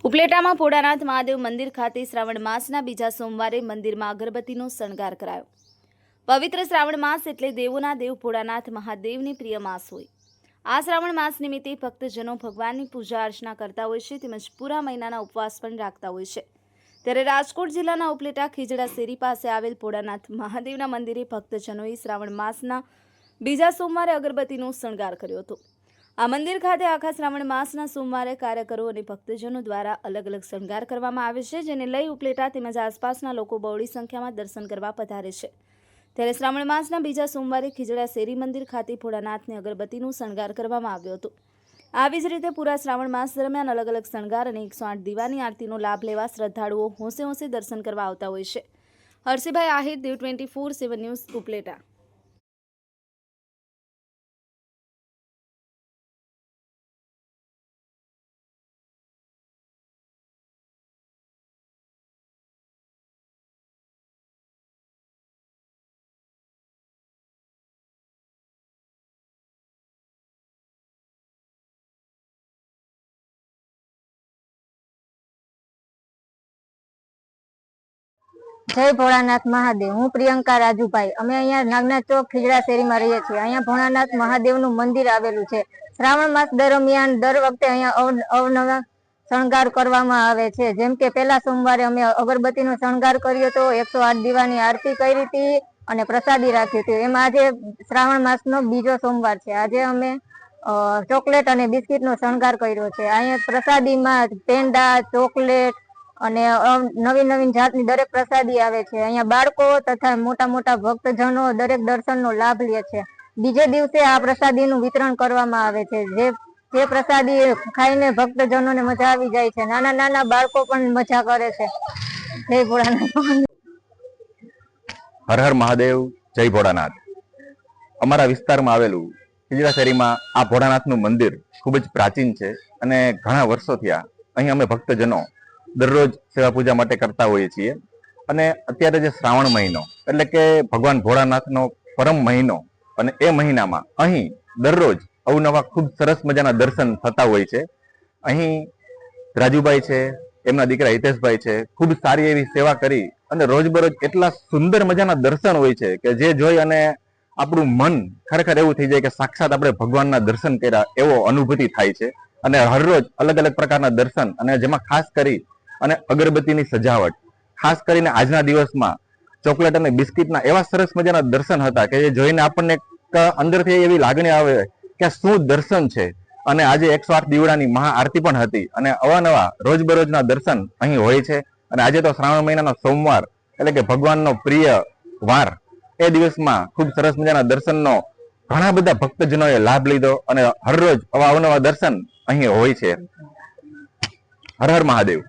ઉપલેટામાં ભોળાનાથ મહાદેવ મંદિર ખાતે શ્રાવણ માસના બીજા સોમવારે મંદિરમાં અગરબત્તીનો શણગાર કરાયો। પવિત્ર શ્રાવણ માસ એટલે દેવોના દેવ ભોળાનાથ મહાદેવની પ્રિય માસ હોય। આ શ્રાવણ માસ નિમિત્તે ભક્તજનો ભગવાનની પૂજા અર્ચના કરતા હોય છે, તેમજ પૂરા મહિનાના ઉપવાસ પણ રાખતા હોય છે। ત્યારે રાજકોટ જિલ્લાના ઉપલેટા ખીજડા શેરી પાસે આવેલ ભોળાનાથ મહાદેવના મંદિરે ભક્તજનોએ શ્રાવણ માસના બીજા સોમવારે અગરબત્તીનો શણગાર કર્યો હતો। આ મંદિર ખાતે આખા શ્રાવણ માસના સોમવારે કાર્યકરો અને ભક્તજનો દ્વારા અલગ અલગ શણગાર કરવામાં આવે છે, જેને લઈ ઉપલેટા તેમજ આસપાસના લોકો બહોળી સંખ્યામાં દર્શન કરવા પધારે છે। ત્યારે શ્રાવણ માસના બીજા સોમવારે ખીજડા શેરી મંદિર ખાતે ભોળાનાથને અગરબત્તીનો શણગાર કરવામાં આવ્યો હતો। આવી જ રીતે પૂરા શ્રાવણ માસ દરમિયાન અલગ અલગ શણગાર અને 108 દીવાની આરતીનો લાભ લેવા શ્રદ્ધાળુઓ હોંશે હોંશે દર્શન કરવા આવતા હોય છે। હર્ષિભાઈ આહિર, દેવ 24/7 ન્યૂઝ, ઉપલેટા। जय भोळानाथ महादेव। हूँ प्रियंका राजूभाई। अमे अहींया नागनाथ चौक खीजड़ा शेरी में रहीए छीए। अहींया भोळानाथ महादेवनुं मंदिर आवेलुं छे। श्रावण मास दरमियान दर वखते अहींया अवनवा शणगार करवामां आवे छे। जेम के पहेला सोमवारे अमे अगरबत्तीनो शणगार कर्यो तो 108 दीवानी आरती करी हती अने प्रसादी राखी हती। एम आजे श्रावण मासनो बीजो सोमवार छे। आजे अमे चॉकलेट अने बिस्किटनो शणगार कर्यो छे। अहींया प्रसादीमां पेंडा, चॉकलेट અને નવી નવી જાતની દરેક પ્રસાદી આવે છે। અહીંયા બાળકો તથા મોટા મોટા ભક્તજનો દરેક દર્શનનો લાભ લે છે। બીજે દિવસે આ પ્રસાદીનું વિતરણ કરવામાં આવે છે, જે પ્રસાદી ખાઈને ભક્તજનોને મજા આવી જાય છે। નાના નાના બાળકો પણ મજા કરે છે। જય ભોળાનાથ। હર હર મહાદેવ, જય ભોળાનાથ। અમારા વિસ્તારમાં આવેલું ખીજડા શેરીમાં આ ભોળાનાથનું મંદિર ખૂબ જ પ્રાચીન છે અને ઘણા વર્ષો થયા અહીં અમે ભક્તજનો દરરોજ સેવા પૂજા માટે કરતા હોઈએ છીએ। અને અત્યારે જે શ્રાવણ મહિનો એટલે કે ભગવાન ભોળાનાથનો પરમ મહિનો અને એ મહિનામાં અહીં દરરોજ અવનવા ખૂબ સરસ મજાના દર્શન થતા હોય છે। અહીં રાજુભાઈ છે, એમના દીકરા હિતેશભાઈ છે, ખૂબ સારી એવી સેવા કરી અને રોજબરોજ એટલા સુંદર મજાના દર્શન હોય છે કે જે જોઈ અને આપણું મન ખરેખર એવું થઈ જાય કે સાક્ષાત આપણે ભગવાનના દર્શન કર્યા એવો અનુભૂતિ થાય છે। અને હરરોજ અલગ અલગ પ્રકારના દર્શન અને જેમાં ખાસ કરી અને અગરબત્તીની સજાવટ, ખાસ કરીને આજના દિવસમાં ચોકલેટ અને બિસ્કિટના એવા સરસ મજાના દર્શન હતા કે જે જોઈને આપણને અંદરથી એવી લાગણી આવે કે શું દર્શન છે। અને આજે 108 દીવડાની મહા આરતી પણ હતી અને અવાનવા રોજબરોજના દર્શન અહીં હોય છે। અને આજે તો શ્રાવણ મહિનાનો સોમવાર એટલે કે ભગવાનનો પ્રિય વાર, એ દિવસમાં ખૂબ સરસ મજાના દર્શનનો ઘણા બધા ભક્તજનોએ લાભ લીધો અને હરરોજ અવનવા દર્શન અહીં હોય છે। હર હર મહાદેવ।